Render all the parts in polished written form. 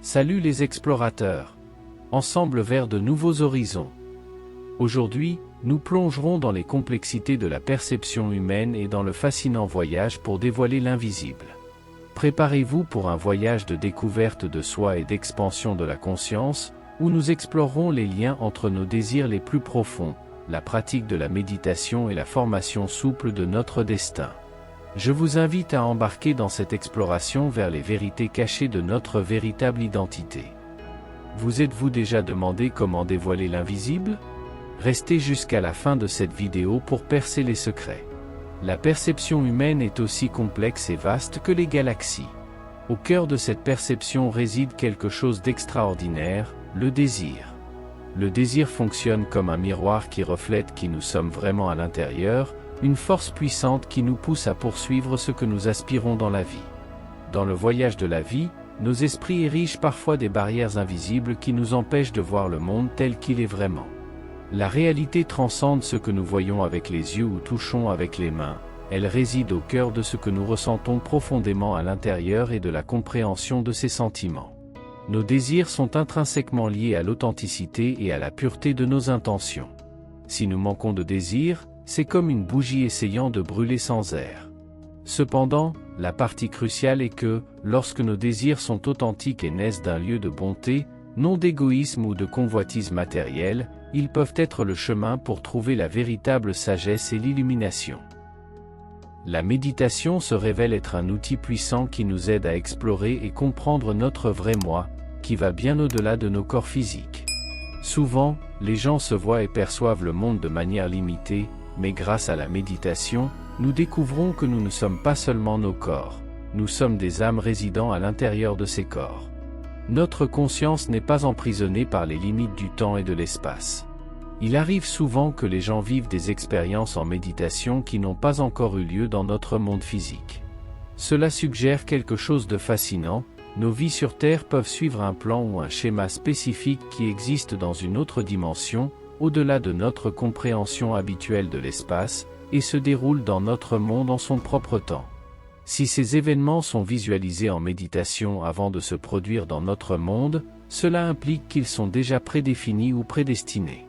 Salut les explorateurs! Ensemble vers de nouveaux horizons. Aujourd'hui, nous plongerons dans les complexités de la perception humaine et dans le fascinant voyage pour dévoiler l'invisible. Préparez-vous pour un voyage de découverte de soi et d'expansion de la conscience, où nous explorerons les liens entre nos désirs les plus profonds, la pratique de la méditation et la formation souple de notre destin. Je vous invite à embarquer dans cette exploration vers les vérités cachées de notre véritable identité. Vous êtes-vous déjà demandé comment dévoiler l'invisible? Restez jusqu'à la fin de cette vidéo pour percer les secrets. La perception humaine est aussi complexe et vaste que les galaxies. Au cœur de cette perception réside quelque chose d'extraordinaire, le désir. Le désir fonctionne comme un miroir qui reflète qui nous sommes vraiment à l'intérieur, une force puissante qui nous pousse à poursuivre ce que nous aspirons dans la vie. Dans le voyage de la vie, nos esprits érigent parfois des barrières invisibles qui nous empêchent de voir le monde tel qu'il est vraiment. La réalité transcende ce que nous voyons avec les yeux ou touchons avec les mains, elle réside au cœur de ce que nous ressentons profondément à l'intérieur et de la compréhension de ces sentiments. Nos désirs sont intrinsèquement liés à l'authenticité et à la pureté de nos intentions. Si nous manquons de désir, c'est comme une bougie essayant de brûler sans air. Cependant, la partie cruciale est que, lorsque nos désirs sont authentiques et naissent d'un lieu de bonté, non d'égoïsme ou de convoitise matérielle, ils peuvent être le chemin pour trouver la véritable sagesse et l'illumination. La méditation se révèle être un outil puissant qui nous aide à explorer et comprendre notre vrai moi, qui va bien au-delà de nos corps physiques. Souvent, les gens se voient et perçoivent le monde de manière limitée, mais grâce à la méditation, nous découvrons que nous ne sommes pas seulement nos corps, nous sommes des âmes résidant à l'intérieur de ces corps. Notre conscience n'est pas emprisonnée par les limites du temps et de l'espace. Il arrive souvent que les gens vivent des expériences en méditation qui n'ont pas encore eu lieu dans notre monde physique. Cela suggère quelque chose de fascinant, nos vies sur Terre peuvent suivre un plan ou un schéma spécifique qui existe dans une autre dimension, au-delà de notre compréhension habituelle de l'espace, et se déroule dans notre monde en son propre temps. Si ces événements sont visualisés en méditation avant de se produire dans notre monde, cela implique qu'ils sont déjà prédéfinis ou prédestinés.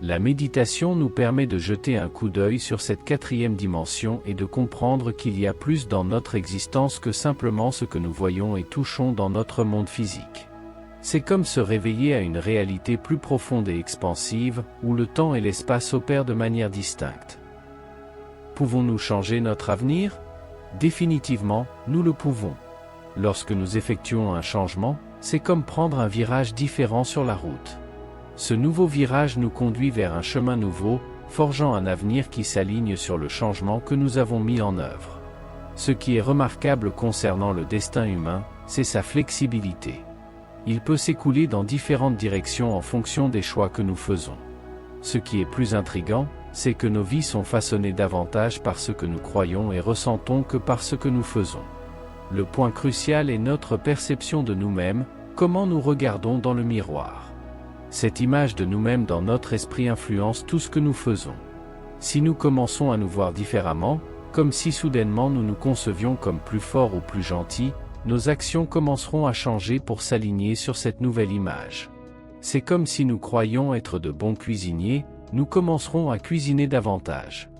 La méditation nous permet de jeter un coup d'œil sur cette quatrième dimension et de comprendre qu'il y a plus dans notre existence que simplement ce que nous voyons et touchons dans notre monde physique. C'est comme se réveiller à une réalité plus profonde et expansive, où le temps et l'espace opèrent de manière distincte. Pouvons-nous changer notre avenir? Définitivement, nous le pouvons. Lorsque nous effectuons un changement, c'est comme prendre un virage différent sur la route. Ce nouveau virage nous conduit vers un chemin nouveau, forgeant un avenir qui s'aligne sur le changement que nous avons mis en œuvre. Ce qui est remarquable concernant le destin humain, c'est sa flexibilité. Il peut s'écouler dans différentes directions en fonction des choix que nous faisons. Ce qui est plus intrigant, c'est que nos vies sont façonnées davantage par ce que nous croyons et ressentons que par ce que nous faisons. Le point crucial est notre perception de nous-mêmes, comment nous regardons dans le miroir. Cette image de nous-mêmes dans notre esprit influence tout ce que nous faisons. Si nous commençons à nous voir différemment, comme si soudainement nous nous concevions comme plus forts ou plus gentils, nos actions commenceront à changer pour s'aligner sur cette nouvelle image. C'est comme si nous croyions être de bons cuisiniers, nous commencerons à cuisiner davantage.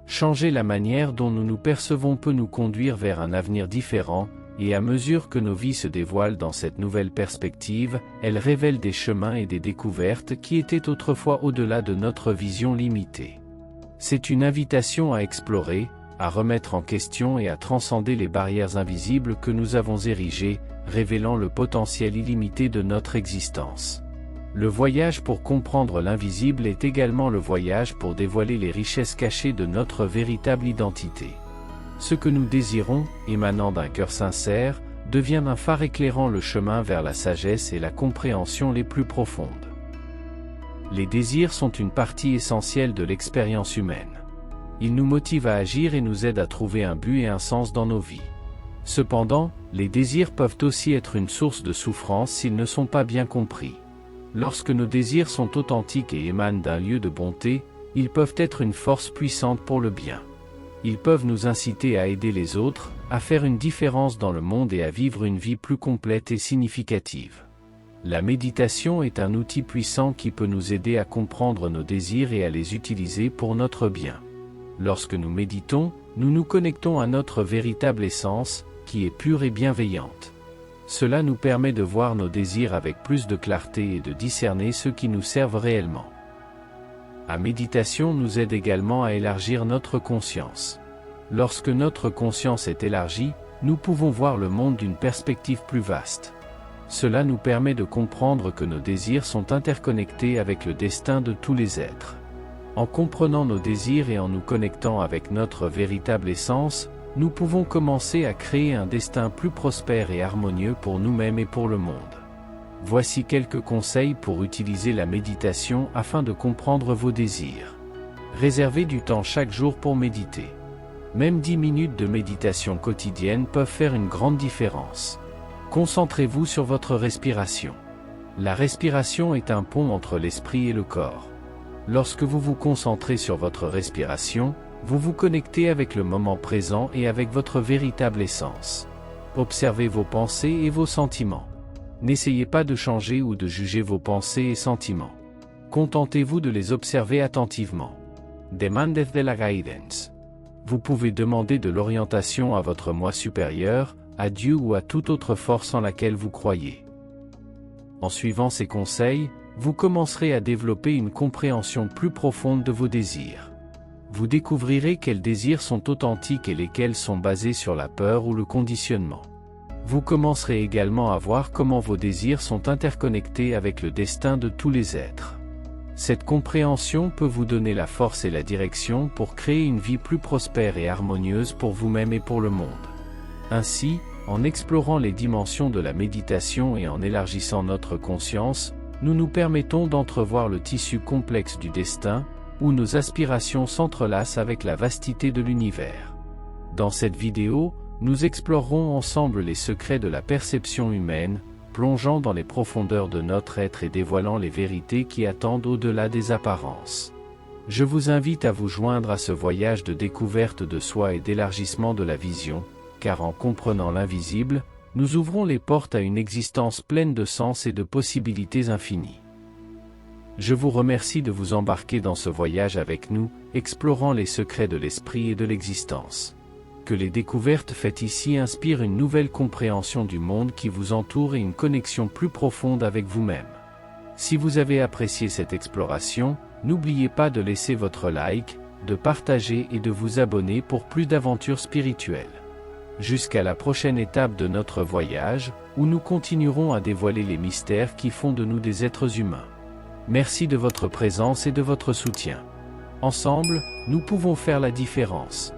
Changer la manière dont nous nous percevons peut nous conduire vers un avenir différent, et à mesure que nos vies se dévoilent dans cette nouvelle perspective, elles révèlent des chemins et des découvertes qui étaient autrefois au-delà de notre vision limitée. C'est une invitation à explorer, à remettre en question et à transcender les barrières invisibles que nous avons érigées, révélant le potentiel illimité de notre existence. Le voyage pour comprendre l'invisible est également le voyage pour dévoiler les richesses cachées de notre véritable identité. Ce que nous désirons, émanant d'un cœur sincère, devient un phare éclairant le chemin vers la sagesse et la compréhension les plus profondes. Les désirs sont une partie essentielle de l'expérience humaine. Ils nous motivent à agir et nous aident à trouver un but et un sens dans nos vies. Cependant, les désirs peuvent aussi être une source de souffrance s'ils ne sont pas bien compris. Lorsque nos désirs sont authentiques et émanent d'un lieu de bonté, ils peuvent être une force puissante pour le bien. Ils peuvent nous inciter à aider les autres, à faire une différence dans le monde et à vivre une vie plus complète et significative. La méditation est un outil puissant qui peut nous aider à comprendre nos désirs et à les utiliser pour notre bien. Lorsque nous méditons, nous nous connectons à notre véritable essence, qui est pure et bienveillante. Cela nous permet de voir nos désirs avec plus de clarté et de discerner ceux qui nous servent réellement. La méditation nous aide également à élargir notre conscience. Lorsque notre conscience est élargie, nous pouvons voir le monde d'une perspective plus vaste. Cela nous permet de comprendre que nos désirs sont interconnectés avec le destin de tous les êtres. En comprenant nos désirs et en nous connectant avec notre véritable essence, nous pouvons commencer à créer un destin plus prospère et harmonieux pour nous-mêmes et pour le monde. Voici quelques conseils pour utiliser la méditation afin de comprendre vos désirs. Réservez du temps chaque jour pour méditer. Même 10 minutes de méditation quotidienne peuvent faire une grande différence. Concentrez-vous sur votre respiration. La respiration est un pont entre l'esprit et le corps. Lorsque vous vous concentrez sur votre respiration, vous vous connectez avec le moment présent et avec votre véritable essence. Observez vos pensées et vos sentiments. N'essayez pas de changer ou de juger vos pensées et sentiments. Contentez-vous de les observer attentivement. Demandez de la guidance. Vous pouvez demander de l'orientation à votre moi supérieur, à Dieu ou à toute autre force en laquelle vous croyez. En suivant ces conseils, vous commencerez à développer une compréhension plus profonde de vos désirs. Vous découvrirez quels désirs sont authentiques et lesquels sont basés sur la peur ou le conditionnement. Vous commencerez également à voir comment vos désirs sont interconnectés avec le destin de tous les êtres. Cette compréhension peut vous donner la force et la direction pour créer une vie plus prospère et harmonieuse pour vous-même et pour le monde. Ainsi, en explorant les dimensions de la méditation et en élargissant notre conscience, nous nous permettons d'entrevoir le tissu complexe du destin, où nos aspirations s'entrelacent avec la vastité de l'univers. Dans cette vidéo, nous explorerons ensemble les secrets de la perception humaine, plongeant dans les profondeurs de notre être et dévoilant les vérités qui attendent au-delà des apparences. Je vous invite à vous joindre à ce voyage de découverte de soi et d'élargissement de la vision, car en comprenant l'invisible, nous ouvrons les portes à une existence pleine de sens et de possibilités infinies. Je vous remercie de vous embarquer dans ce voyage avec nous, explorant les secrets de l'esprit et de l'existence. Que les découvertes faites ici inspirent une nouvelle compréhension du monde qui vous entoure et une connexion plus profonde avec vous-même. Si vous avez apprécié cette exploration, n'oubliez pas de laisser votre like, de partager et de vous abonner pour plus d'aventures spirituelles. Jusqu'à la prochaine étape de notre voyage, où nous continuerons à dévoiler les mystères qui font de nous des êtres humains. Merci de votre présence et de votre soutien. Ensemble, nous pouvons faire la différence.